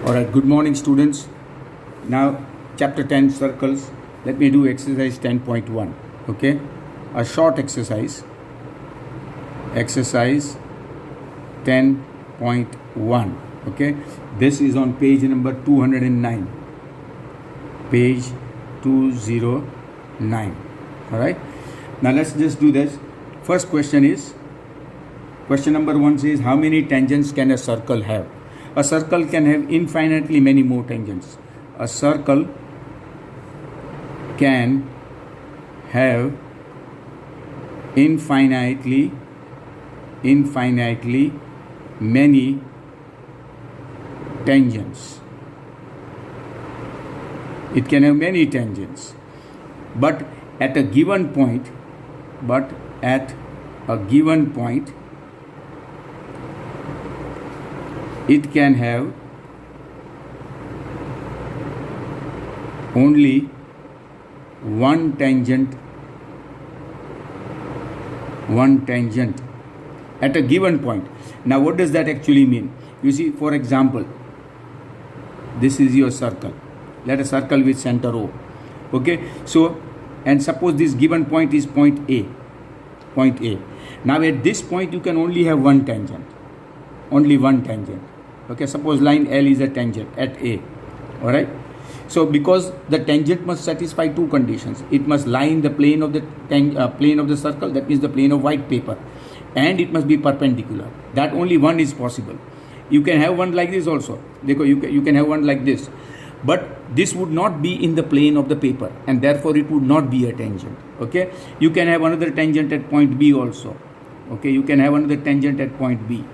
Alright, good morning students. Now chapter 10 circles. Let me do exercise 10.1. Okay, a short exercise. Exercise 10.1. Okay, this is on page number 209. Page 209. Alright, now let's just do this. First question is, question number 1 says, how many tangents can a circle have? A circle can have infinitely many more tangents. A circle can have infinitely many tangents. It can have many tangents. But at a given point, it can have only one tangent at a given point. Now what does that actually mean? You see, for example, this is your circle. Let a circle with center O. Okay, so and suppose this given point is point A. Now at this point you can only have one tangent. Okay, suppose line L is a tangent at A. Alright, so because the tangent must satisfy two conditions, it must lie in the plane of the plane of the circle, that means the plane of white paper, and it must be perpendicular. That only one is possible. You can have one like this also. You can have one like this, but this would not be in the plane of the paper, and therefore it would not be a tangent. Okay, you can have another tangent at point B also. Okay, you can have another tangent at point B.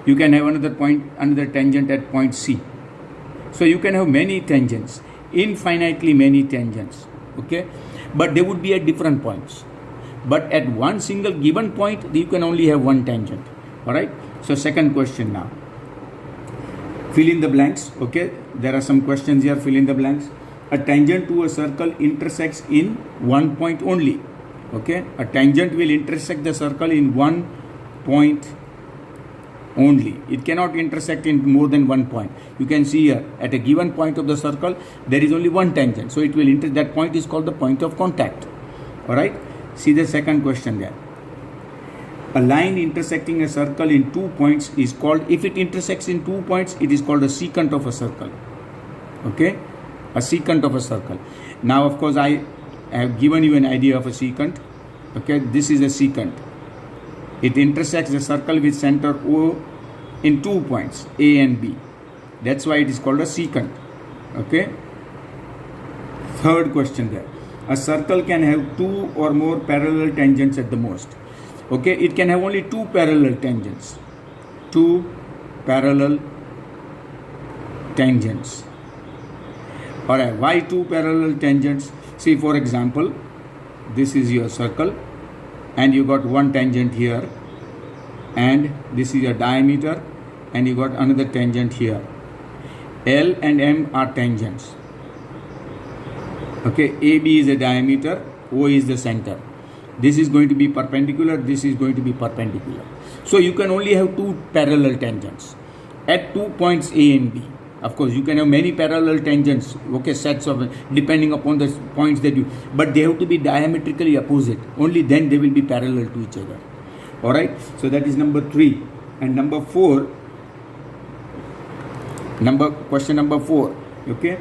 You can have another tangent at point C. So you can have many tangents, infinitely many tangents. Okay, but they would be at different points. But at one single given point, you can only have one tangent. All right. So second question now. Fill in the blanks. Okay, there are some questions here. Fill in the blanks. A tangent to a circle intersects in one point only. Okay, a tangent will intersect the circle in one point only. It cannot intersect in more than one point. You can see here at a given point of the circle there is only one tangent, so it will that point is called the point of contact. All right, see the second question there. A line intersecting a circle in 2 points is called, if it intersects in 2 points, it is called a secant of a circle. Okay, a secant of a circle. Now of course I have given you an idea of a secant. Okay, this is a secant. It intersects the circle with center O in 2 points, A and B. That's why it is called a secant. Okay. Third question there. A circle can have 2 or more parallel tangents at the most. Okay, it can have only 2 parallel tangents. 2 parallel tangents. Alright, why 2 parallel tangents? See, for example, this is your circle, and you got one tangent here, and this is your diameter, and you got another tangent here. L and M are tangents. Okay, AB is the diameter, O is the center. This is going to be perpendicular, this is going to be perpendicular. So you can only have 2 parallel tangents at 2 points A and B. Of course, you can have many parallel tangents, okay, sets of, depending upon the points that you, but they have to be diametrically opposite. Only then they will be parallel to each other. All right. So that is number 3. And number 4. Question number 4. Okay.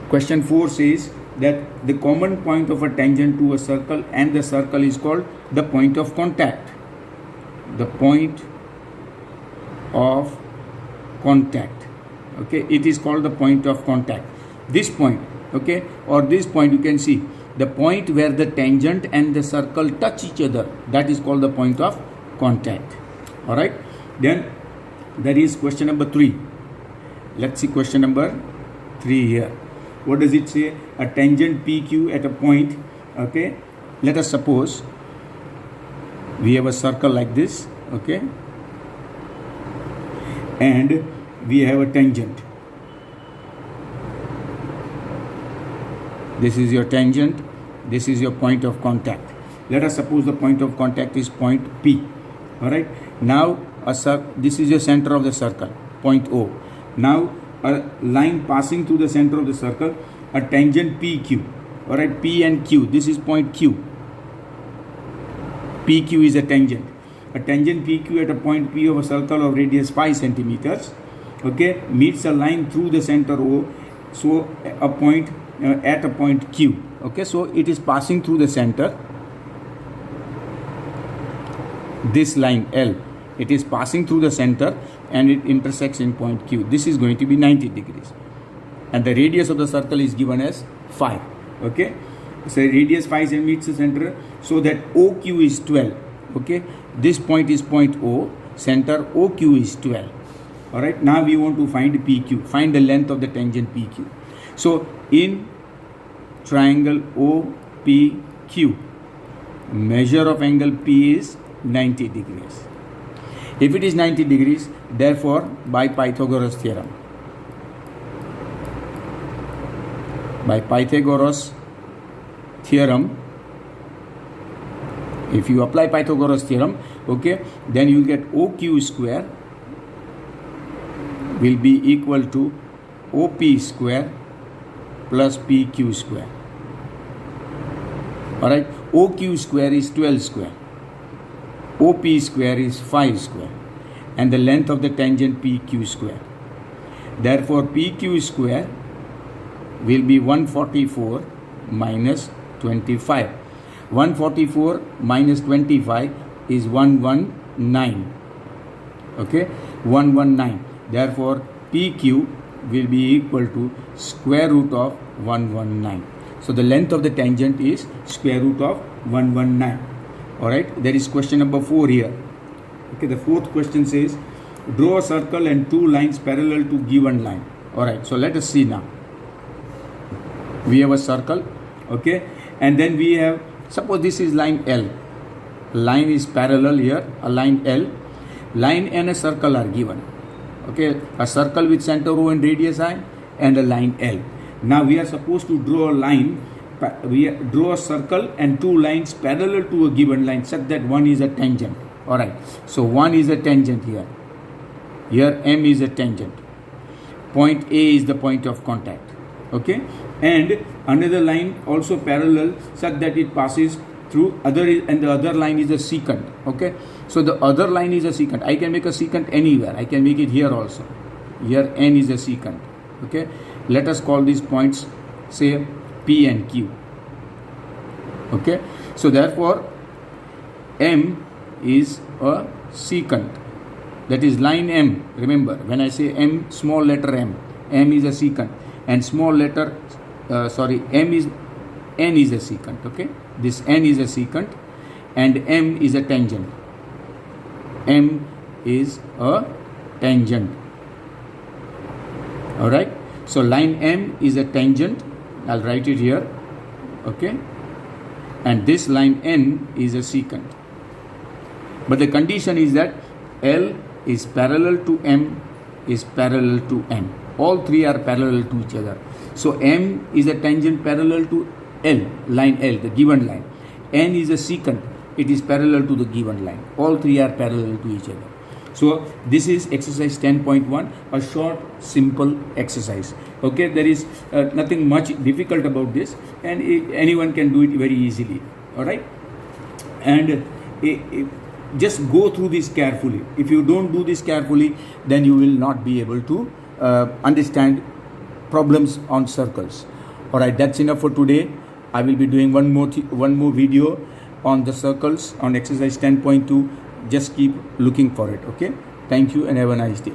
Question 4 says that the common point of a tangent to a circle and the circle is called the point of contact. The point of contact. Okay, it is called the point of contact. This point, okay, or this point, you can see the point where the tangent and the circle touch each other, that is called the point of contact. All right, then there is question number 3. Let's see question number 3 here. What does it say? A tangent PQ at a point. Okay, let us suppose we have a circle like this. Okay, and we have a tangent. This is your tangent, this is your point of contact. Let us suppose the point of contact is point P. Alright, now this is your center of the circle, point O. Now a line passing through the center of the circle, a tangent PQ. All right, P and Q. This is point Q. PQ is a tangent. A tangent PQ at a point P of a circle of radius 5 centimeters, okay, meets a line through the center O. So a point at a point Q. Okay, so it is passing through the center. This line L, it is passing through the center and it intersects in point Q. This is going to be 90 degrees. And the radius of the circle is given as 5. Okay, so radius 5 meets the center, so that OQ is 12. Okay, this point is point O, center OQ is 12. All right, now we want to find PQ, find the length of the tangent PQ. So in triangle OPQ, measure of angle P is 90 degrees. If it is 90 degrees, therefore by Pythagoras theorem, if you apply Pythagoras theorem, okay, then you will get OQ square will be equal to OP square plus PQ square. All right, OQ square is 12 square, OP square is 5 square, and the length of the tangent PQ square. Therefore PQ square will be 144 minus 25. 144 minus 25 is 119. Okay, 119. Therefore PQ will be equal to square root of 119. So the length of the tangent is square root of 119. All right, there is question number 4 here. Okay, the fourth question says draw a circle and two lines parallel to given line. All right, so let us see now. We have a circle, okay, and then we have, suppose this is line L. Line is parallel here, a line L. Line and a circle are given. Okay, a circle with center O and radius I, and a line L. Now we are supposed to draw a line, we draw a circle and two lines parallel to a given line such that one is a tangent. All right, so one is a tangent here. Here M is a tangent. Point A is the point of contact. Okay, and another line also parallel such that it passes through other, and the other line is a secant. Okay, so the other line is a secant. I can make a secant anywhere. I can make it here also. Here N is a secant. Okay, let us call these points, say P and Q. Okay, so therefore M is a secant. That is line M. Remember, when I say M, small letter M, M is a secant, and small letter N is a secant. Okay, this N is a secant and M is a tangent. M is a tangent. All right, so line M is a tangent. I'll write it here. Okay, and this line N is a secant. But the condition is that L is parallel to M is parallel to N. All three are parallel to each other. So M is a tangent parallel to L, line L, the given line. N is a secant. It is parallel to the given line. All three are parallel to each other. So this is exercise 10.1, a short, simple exercise. Okay, there is nothing much difficult about this, and anyone can do it very easily. All right, and just go through this carefully. If you don't do this carefully, then you will not be able to understand problems on circles. All right, that's enough for today. I will be doing one more video on the circles on exercise 10.2. Just keep looking for it. Okay, thank you and have a nice day.